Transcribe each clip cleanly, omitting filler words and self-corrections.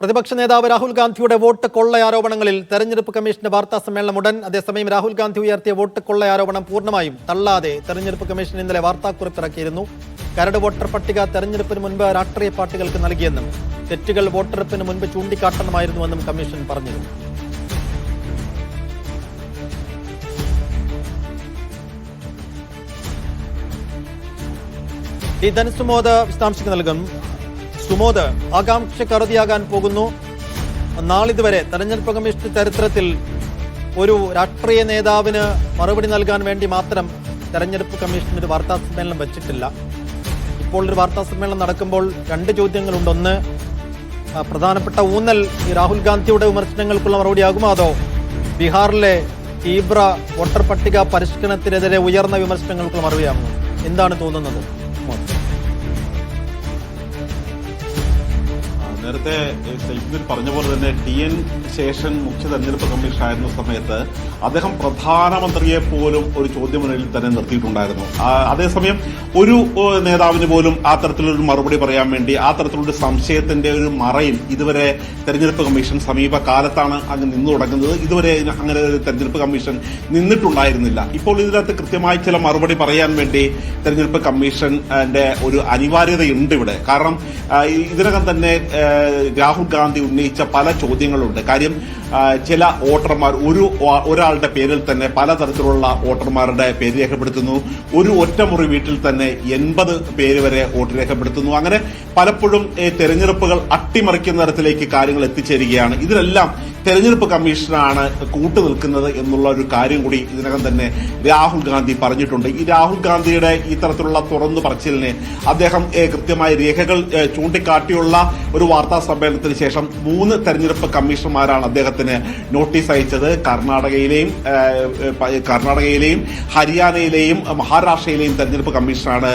പ്രതിപക്ഷ നേതാവ് രാഹുൽ ഗാന്ധിയുടെ വോട്ട് കൊള്ള ആരോപണങ്ങളിൽ തെരഞ്ഞെടുപ്പ് കമ്മീഷന്റെ വാർത്താ സമ്മേളനം ഉടൻ. അതേസമയം രാഹുൽ ഗാന്ധി ഉയർത്തിയ വോട്ട് കൊള്ള ആരോപണം പൂർണ്ണമായും തള്ളാതെ തെരഞ്ഞെടുപ്പ് കമ്മീഷൻ ഇന്നലെ വാർത്താക്കുറിപ്പിറക്കിയിരുന്നു. കരട് വോട്ടർ പട്ടിക തെരഞ്ഞെടുപ്പിന് മുൻപ് രാഷ്ട്രീയ പാർട്ടികൾക്ക് നൽകിയെന്നും തെറ്റുകൾ വോട്ടെടുപ്പിന് മുൻപ് ചൂണ്ടിക്കാട്ടണമായിരുന്നുവെന്നും കമ്മീഷൻ പറഞ്ഞിരുന്നു. ഈ ധനസുമോദ് വിശദാംശങ്ങൾ നൽകും. സുമോദ്, ആകാംക്ഷയ്ക്ക് അറുതിയാകാൻ പോകുന്നു. നാളിതുവരെ തെരഞ്ഞെടുപ്പ് കമ്മീഷൻ ചരിത്രത്തിൽ ഒരു രാഷ്ട്രീയ നേതാവിന് മറുപടി നൽകാൻ വേണ്ടി മാത്രം തെരഞ്ഞെടുപ്പ് കമ്മീഷൻ ഒരു വാർത്താ സമ്മേളനം വെച്ചിട്ടില്ല. ഇപ്പോൾ ഒരു വാർത്താ സമ്മേളനം നടക്കുമ്പോൾ രണ്ട് ചോദ്യങ്ങളുണ്ട്. ഒന്ന്, പ്രധാനപ്പെട്ട ഊന്നൽ ഈ രാഹുൽ ഗാന്ധിയുടെ വിമർശനങ്ങൾക്കുള്ള മറുപടിയാകുമോ, അതോ ബീഹാറിലെ തീവ്ര വോട്ടർ പട്ടിക പരിഷ്കരണത്തിനെതിരെ ഉയർന്ന വിമർശനങ്ങൾക്കുള്ള മറുപടിയാകുമോ? എന്താണ് തോന്നുന്നത്? നേരത്തെ സെൽഫിൽ പറഞ്ഞ പോലെ തന്നെ TN ശേഷൻ മുഖ്യ തെരഞ്ഞെടുപ്പ് കമ്മീഷൻ ആയിരുന്ന സമയത്ത് അദ്ദേഹം പ്രധാനമന്ത്രിയെ പോലും ഒരു ചോദ്യമുനയിൽ തന്നെ നിർത്തിയിട്ടുണ്ടായിരുന്നു. അതേസമയം ഒരു നേതാവിന് പോലും ആ തരത്തിലൊരു മറുപടി പറയാൻ വേണ്ടി ആ തരത്തിലുള്ള സംശയത്തിന്റെ ഒരു മറയിൽ ഇതുവരെ തെരഞ്ഞെടുപ്പ് കമ്മീഷൻ സമീപകാലത്താണ് അങ്ങ് നിന്നു തുടങ്ങുന്നത്. ഇതുവരെ അങ്ങനെ ഒരു തെരഞ്ഞെടുപ്പ് കമ്മീഷൻ നിന്നിട്ടുണ്ടായിരുന്നില്ല. ഇപ്പോൾ ഇതിനകത്ത് കൃത്യമായി ചില മറുപടി പറയാൻ വേണ്ടി തെരഞ്ഞെടുപ്പ് കമ്മീഷന്റെ ഒരു അനിവാര്യതയുണ്ട് ഇവിടെ. കാരണം ഇതിനകം തന്നെ രാഹുൽ ഗാന്ധി ഉന്നയിച്ച പല ചോദ്യങ്ങളുണ്ട്. കാര്യം ചില വോട്ടർമാർ ഒരാളുടെ പേരിൽ തന്നെ പലതരത്തിലുള്ള വോട്ടർമാരുടെ പേര് രേഖപ്പെടുത്തുന്നു. ഒരു ഒറ്റമുറി വീട്ടിൽ തന്നെ 80 പേര് വരെ വോട്ട് രേഖപ്പെടുത്തുന്നു. അങ്ങനെ പലപ്പോഴും തെരഞ്ഞെടുപ്പുകൾ അട്ടിമറിക്കുന്ന തരത്തിലേക്ക് കാര്യങ്ങൾ എത്തിച്ചേരുകയാണ്. ഇതിലെല്ലാം തെരഞ്ഞെടുപ്പ് കമ്മീഷനാണ് കൂട്ടുനിൽക്കുന്നത് എന്നുള്ള ഒരു കാര്യം കൂടി ഇതിനകം തന്നെ രാഹുൽ ഗാന്ധി പറഞ്ഞിട്ടുണ്ട്. ഈ രാഹുൽ ഗാന്ധിയുടെ ഇത്തരത്തിലുള്ള തുറന്നു പറച്ചിലിനെ അദ്ദേഹം കൃത്യമായ രേഖകൾ ചൂണ്ടിക്കാട്ടിയുള്ള ഒരു വാർത്താ സമ്മേളനത്തിന് ശേഷം 3 തെരഞ്ഞെടുപ്പ് കമ്മീഷണർമാരാണ് അദ്ദേഹത്തിന് നോട്ടീസ് അയച്ചത്. കർണാടകയിലെയും ഹരിയാനയിലെയും മഹാരാഷ്ട്രയിലെയും തെരഞ്ഞെടുപ്പ് കമ്മീഷനാണ്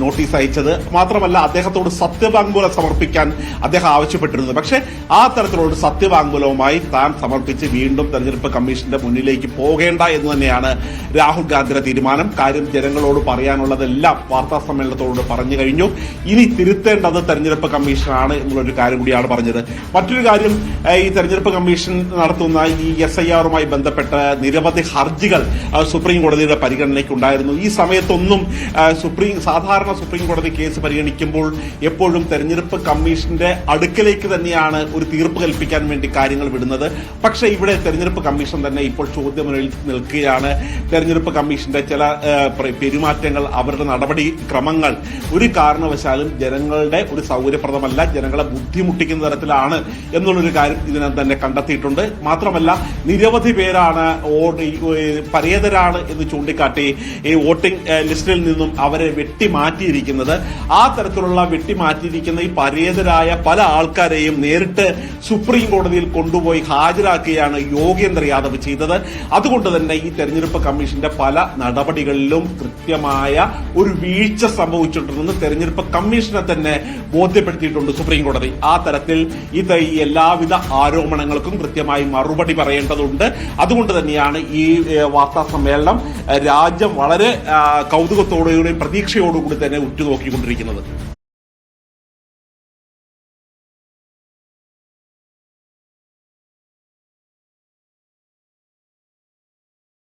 നോട്ടീസ് അയച്ചത്. മാത്രമല്ല അദ്ദേഹത്തോട് സത്യവാങ്മൂലം സമർപ്പിക്കാൻ അദ്ദേഹം ആവശ്യപ്പെട്ടിരുന്നത്. പക്ഷേ ആ തരത്തിലുള്ള സത്യവാങ്മൂലവുമായി താൻ സമർപ്പിച്ച് വീണ്ടും തെരഞ്ഞെടുപ്പ് കമ്മീഷന്റെ മുന്നിലേക്ക് പോകേണ്ട എന്ന് തന്നെയാണ് രാഹുൽ ഗാന്ധിയുടെ തീരുമാനം. കാര്യം ജനങ്ങളോട് പറയാനുള്ളതെല്ലാം വാർത്താ സമ്മേളനത്തോട് പറഞ്ഞു കഴിഞ്ഞു. ഇനി തിരുത്തേണ്ടത് തെരഞ്ഞെടുപ്പ് കമ്മീഷനാണ് എന്നുള്ളൊരു കാര്യം കൂടിയാണ് പറഞ്ഞത്. മറ്റൊരു കാര്യം, ഈ തെരഞ്ഞെടുപ്പ് കമ്മീഷൻ നടത്തുന്ന ഈ SIR-മായി ബന്ധപ്പെട്ട നിരവധി ഹർജികൾ സുപ്രീം കോടതിയുടെ പരിഗണനയ്ക്കുണ്ടായിരുന്നു. ഈ സമയത്തൊന്നും സാധാരണ സുപ്രീം കോടതി കേസ് പരിഗണിക്കുമ്പോൾ എപ്പോഴും തെരഞ്ഞെടുപ്പ് കമ്മീഷന്റെ അടുക്കലേക്ക് തന്നെയാണ് ഒരു തീർപ്പ് കൽപ്പിക്കാൻ വേണ്ടി കാര്യങ്ങൾ വിടുന്നത്. പക്ഷേ ഇവിടെ തെരഞ്ഞെടുപ്പ് കമ്മീഷൻ തന്നെ ഇപ്പോൾ ചോദ്യമുനയിൽ നിൽക്കുകയാണ്. തെരഞ്ഞെടുപ്പ് കമ്മീഷന്റെ ചില പെരുമാറ്റങ്ങൾ, അവരുടെ നടപടി ക്രമങ്ങൾ ഒരു കാരണവശാലും ജനങ്ങളുടെ ഒരു സൗകര്യപ്രദമല്ല, ജനങ്ങളെ ബുദ്ധിമുട്ടിക്കുന്ന തരത്തിലാണ് എന്നുള്ളൊരു കാര്യം ഇതിനകം തന്നെ കണ്ടെത്തിയിട്ടുണ്ട്. മാത്രമല്ല നിരവധി പേരാണ് പരേതരാണ് എന്ന് ചൂണ്ടിക്കാട്ടി ഈ വോട്ടിംഗ് ലിസ്റ്റിൽ നിന്നും അവരെ വെട്ടിമാറ്റിയിരിക്കുന്നത്. ആ തരത്തിലുള്ള വെട്ടിമാറ്റിയിരിക്കുന്ന ഈ പരേതരായ പല ആൾക്കാരെയും നേരിട്ട് സുപ്രീം കോടതിയിൽ കൊണ്ടുപോയി ഹാജരാക്കുകയാണ് യോഗേന്ദ്ര യാദവ് ചെയ്തത്. അതുകൊണ്ട് തന്നെ ഈ തെരഞ്ഞെടുപ്പ് കമ്മീഷന്റെ പല നടപടികളിലും കൃത്യമായ ഒരു വീഴ്ച സംഭവിച്ചിട്ടുണ്ടെന്ന് തെരഞ്ഞെടുപ്പ് കമ്മീഷനെ തന്നെ ബോധ്യപ്പെടുത്തിയിട്ടുണ്ട് സുപ്രീം കോടതി. ആ തരത്തിൽ ഈ എല്ലാവിധ ആരോപണങ്ങൾക്കും കൃത്യമായി മറുപടി പറയേണ്ടതുണ്ട്. അതുകൊണ്ട് തന്നെയാണ് ഈ വാർത്താ സമ്മേളനം രാജ്യം വളരെ കൗതുകത്തോടുകൂടി പ്രതീക്ഷയോടുകൂടി തന്നെ ഉറ്റുനോക്കിക്കൊണ്ടിരിക്കുന്നത്.